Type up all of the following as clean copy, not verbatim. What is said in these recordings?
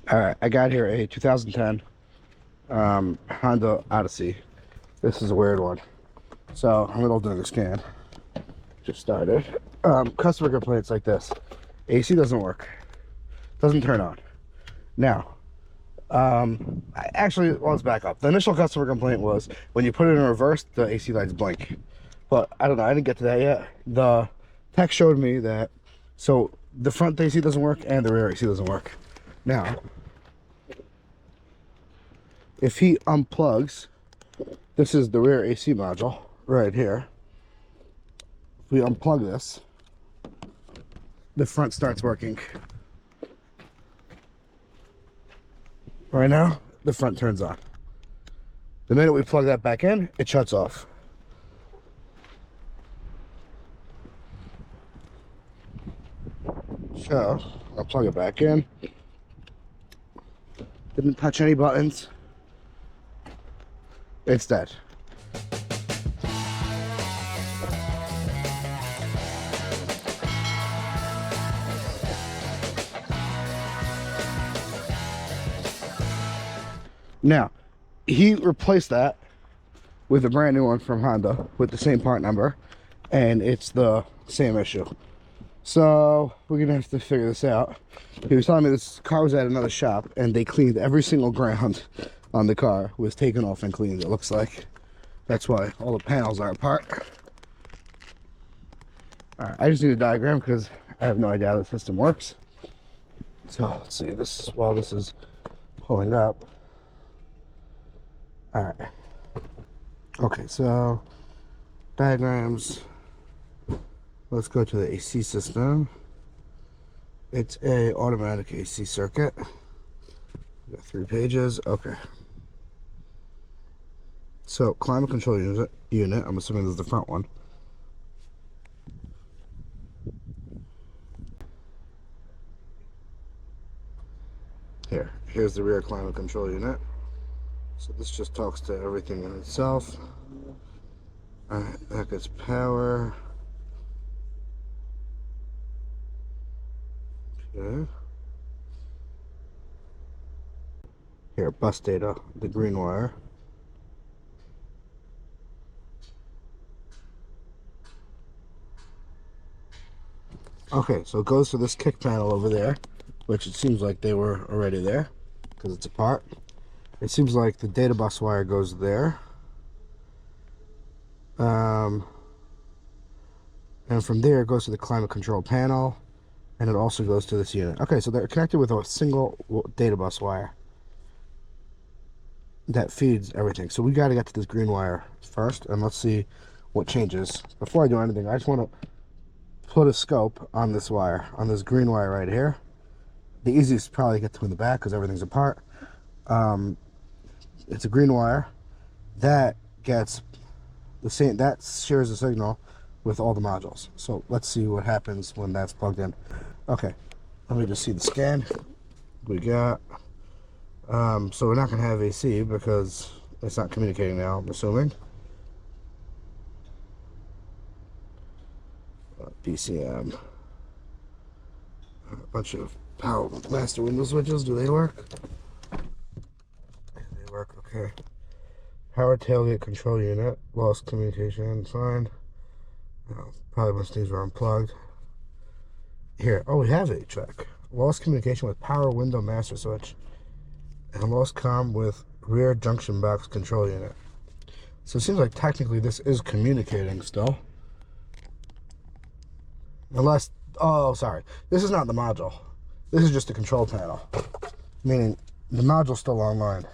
All right, I got here a 2010 Honda Odyssey. This is a weird one. So I'm gonna do a scan. Just started. Customer complaints like this: AC doesn't work, doesn't turn on. Now, let's back up. The initial customer complaint was when you put it in reverse, the AC lights blink. But I don't know. I didn't get to that yet. The tech showed me that. So the front AC doesn't work and the rear AC doesn't work. Now, if he unplugs, this is the rear AC module right here. If we unplug this, the front starts working. Right now, the front turns on. The minute we plug that back in, it shuts off. So, I'll plug it back in. Didn't touch any buttons. It's dead. Now, he replaced that with a brand new one from Honda with the same part number, and it's the same issue. So we're gonna have to figure this out. He was telling me this car was at another shop and they cleaned every single ground on the car, was taken off and cleaned, it looks like. That's why all the panels are apart. All right, I just need a diagram because I have no idea how the system works. So let's see, while this is pulling up. All right. Okay, so diagrams. Let's go to the AC system. It's a automatic AC circuit. Got 3 pages. Okay. So climate control unit. I'm assuming this is the front one. Here's the rear climate control unit. So this just talks to everything in itself. Alright, that gets power. Okay. Here, bus data, the green wire. Okay, so it goes to this kick panel over there, which it seems like they were already there because it's apart. It seems like the data bus wire goes there. And from there it goes to the climate control panel, and it also goes to this unit. Okay, so they're connected with a single data bus wire that feeds everything. So we got to get to this green wire first, and let's see what changes. Before I do anything, I just want to put a scope on this wire, on this green wire right here. The easiest probably to get to in the back because everything's apart. It's a green wire that gets the same, that shares the signal with all the modules. So let's see what happens when that's plugged in. Okay, let me just see the scan we got. So we're not going to have AC because it's not communicating now, I'm assuming. PCM. A bunch of power master window switches. Do they work? They work, okay. Power tailgate control unit. Lost communication, fine. Probably once these were unplugged. Here, oh, we have HVAC. Lost communication with power window master switch. And lost comm with rear junction box control unit. So it seems like technically this is communicating still. Unless, oh, sorry. This is not the module. This is just the control panel. Meaning the module's still online.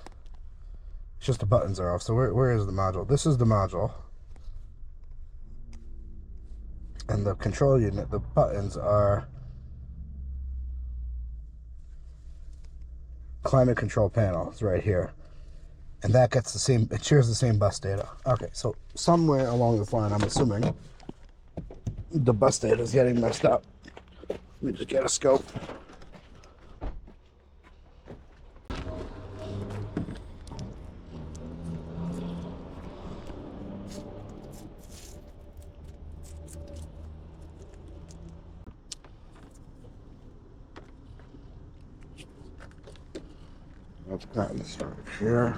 It's just the buttons are off. So where is the module? This is the module. And the control unit, the buttons are climate control panel. It's right here. And that gets the same, it shares the same bus data. Okay, so somewhere along this line, I'm assuming the bus data is getting messed up. Let me just get a scope. Let's gotten started here.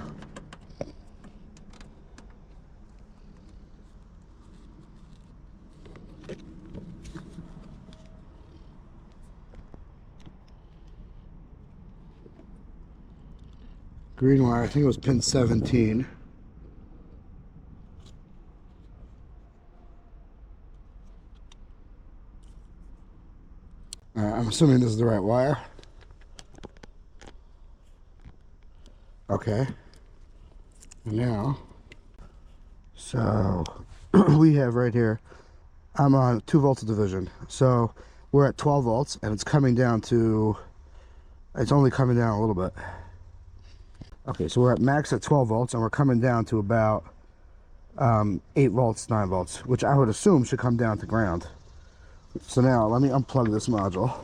Green wire, I think it was pin 17. I'm assuming this is the right wire. Okay. Now, so we have right here, I'm on 2 volts of division. So we're at 12 volts and it's coming down to, it's only coming down a little bit. Okay, so we're at max at 12 volts and we're coming down to about 8 volts, 9 volts, which I would assume should come down to ground. So now let me unplug this module.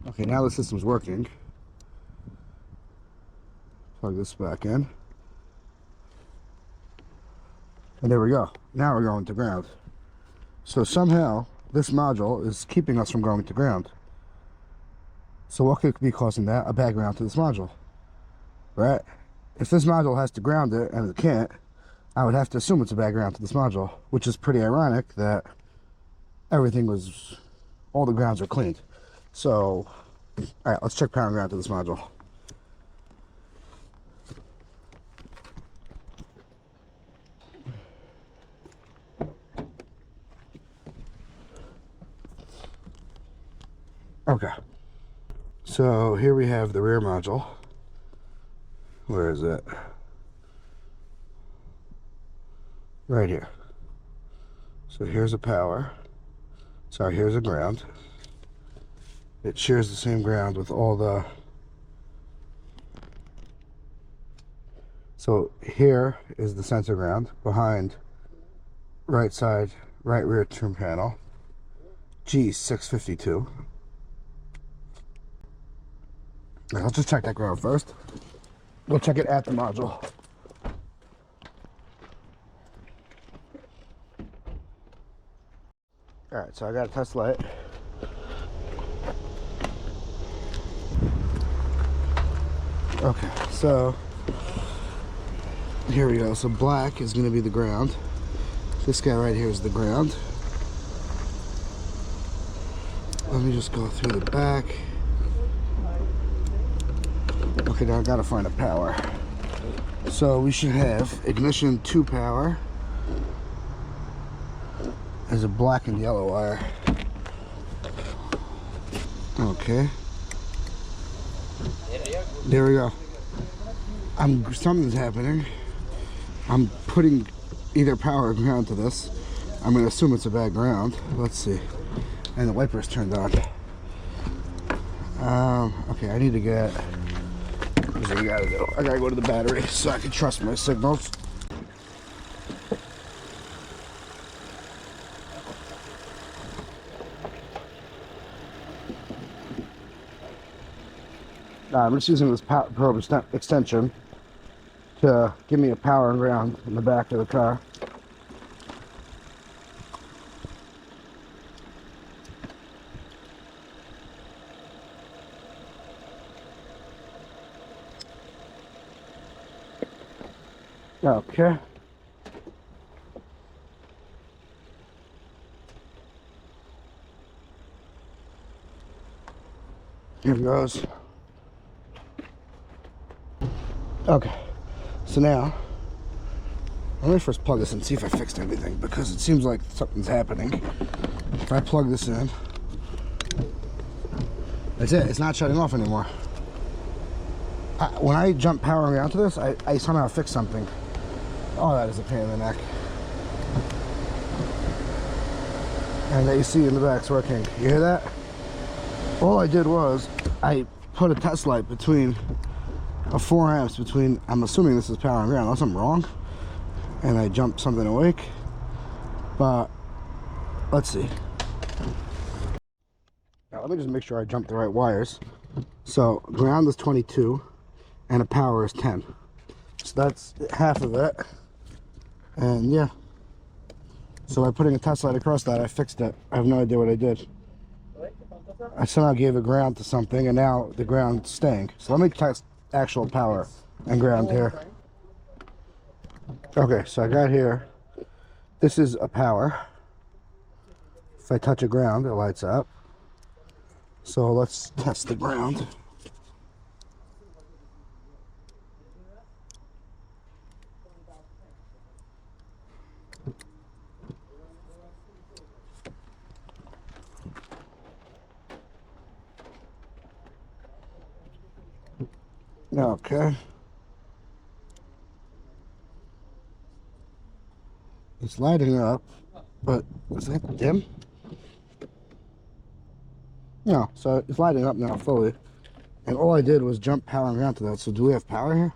Okay, now the system's working. Plug this back in. And there we go. Now we're going to ground. So somehow this module is keeping us from going to ground. So what could be causing that? A bad ground to this module, right? If this module has to ground it and it can't, I would have to assume it's a bad ground to this module, which is pretty ironic that everything was, all the grounds are cleaned. So, all right, let's check power and ground to this module. Okay, so here we have the rear module. Where is it? Right here. So here's a power. Sorry, here's a ground. It shares the same ground with all the... So here is the sensor ground behind right side, right rear trim panel. G652. Let's just check that ground first. We'll check it at the module. Alright, so I got a test light. Okay, so here we go. So black is going to be the ground. This guy right here is the ground. Let me just go through the back. Okay, now I gotta find a power. So we should have ignition 2 power. There's a black and yellow wire. Okay. There we go. Something's happening. I'm putting either power or ground to this. I'm gonna assume it's a bad ground. Let's see. And the wiper's turned on. Okay, I need to get... Here's what we gotta do. I gotta go to the battery so I can trust my signals. I'm just using this probe extension to give me a power and ground in the back of the car. Okay. Here it goes. Okay, so now let me first plug this in and see if I fixed anything, because it seems like something's happening. If I plug this in, that's it, it's not shutting off anymore. When I jump powering out to this, I somehow fixed something. Oh, that is a pain in the neck. And the AC in the back's working. You hear that? All I did was I put a test light between 4 amps between, I'm assuming this is power and ground unless I'm wrong, and I jumped something awake, but let's see. Now let me just make sure I jump the right wires. So ground is 22 and a power is 10, so that's half of it. And yeah, so by putting a test light across that, I fixed it. I have no idea what I did. I somehow gave a ground to something, and now the ground's staying. So let me test actual power and ground here. Okay, so I got here. This is a power. If I touch a ground, it lights up. So let's test the ground. Okay. It's lighting up, but is that dim? No, so it's lighting up now fully. And all I did was jump power and ground to that. So do we have power here?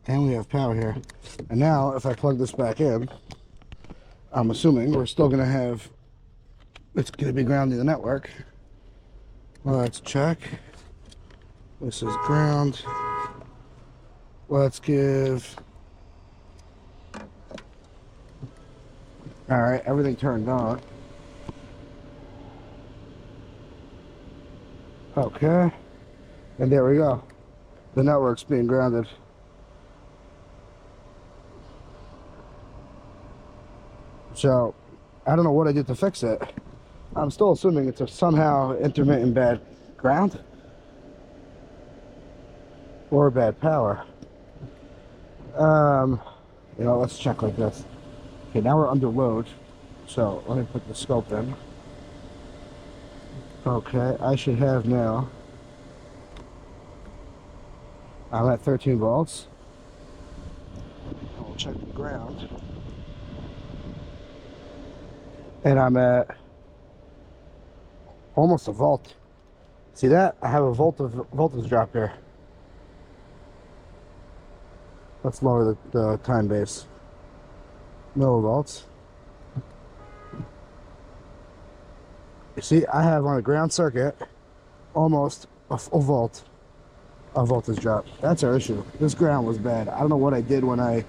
And we have power here. And now if I plug this back in, I'm assuming we're still gonna have, it's gonna be grounding the network. Let's check. This is ground. Let's give. All right, everything turned on. Okay, and there we go. The network's being grounded. So, I don't know what I did to fix it. I'm still assuming it's a somehow intermittent bad ground or bad power. You know, let's check like this. Okay, now we're under load. So let me put the scope in. Okay, I should have now. I'm at 13 volts. I'll check the ground. And I'm at almost a volt. See that? I have a voltage drop here. Let's lower the time base. Millivolts. You see, I have on a ground circuit almost a volt of voltage drop. That's our issue. This ground was bad. I don't know what I did when I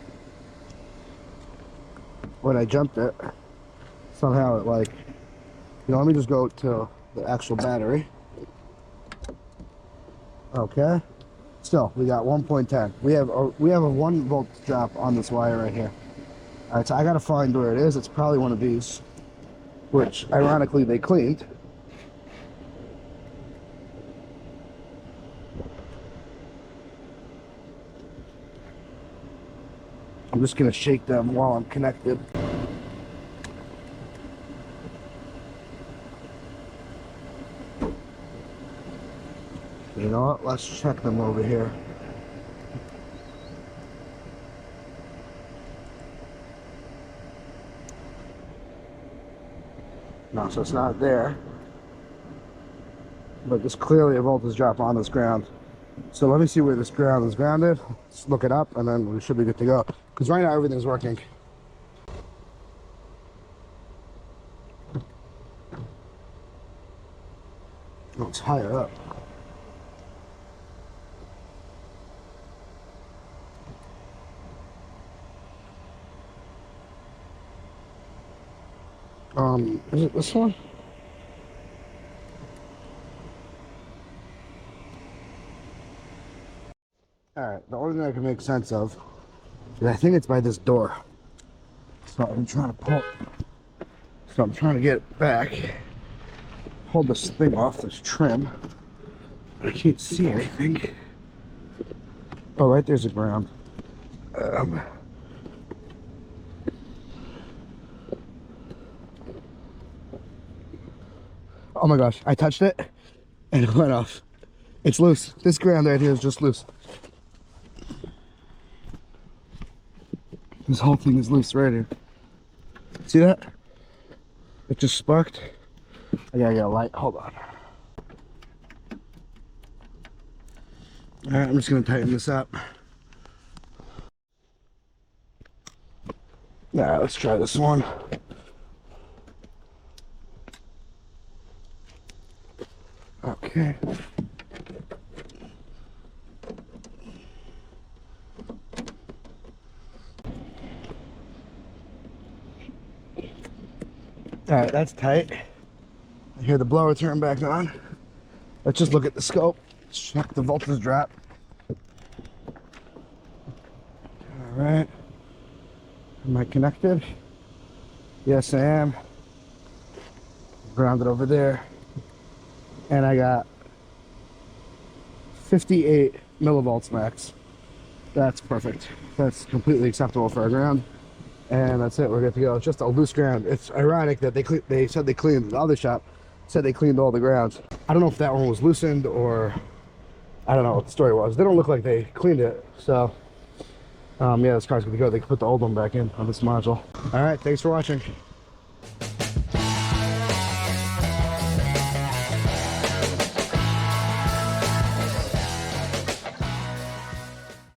jumped it. Somehow it like, you know, let me just go to the actual battery. Okay. Still, we got 1.10. We have a 1 volt drop on this wire right here. All right, so I gotta find where it is. It's probably one of these, which ironically they cleaned. I'm just gonna shake them while I'm connected. You know what? Let's check them over here. No, so it's not there. But there's clearly a voltage drop on this ground. So let me see where this ground is grounded. Let's look it up and then we should be good to go. Because right now everything's working. Oh, it's higher up. Is it this one? Alright, the only thing I can make sense of is I think it's by this door. So I'm trying to pull. So I'm trying to get it back. Hold this thing off, this trim. I can't see anything. Oh, right there's the ground. Oh my gosh, I touched it and it went off. It's loose. This ground right here is just loose. This whole thing is loose right here. See that? It just sparked. I gotta get a light. Hold on. Alright, I'm just gonna tighten this up. Alright, let's try this one. Okay. All right, that's tight. I hear the blower turn back on. Let's just look at the scope. Check the voltage drop. All right. Am I connected? Yes, I am. Grounded over there. And I got 58 millivolts max. That's perfect. That's completely acceptable for a ground. And that's it. We're good to go. It's just a loose ground. It's ironic that they said they cleaned, the other shop said they cleaned all the grounds. I don't know if that one was loosened or I don't know what the story was. They don't look like they cleaned it. So yeah, this car's good to go. They can put the old one back in on this module. All right, thanks for watching.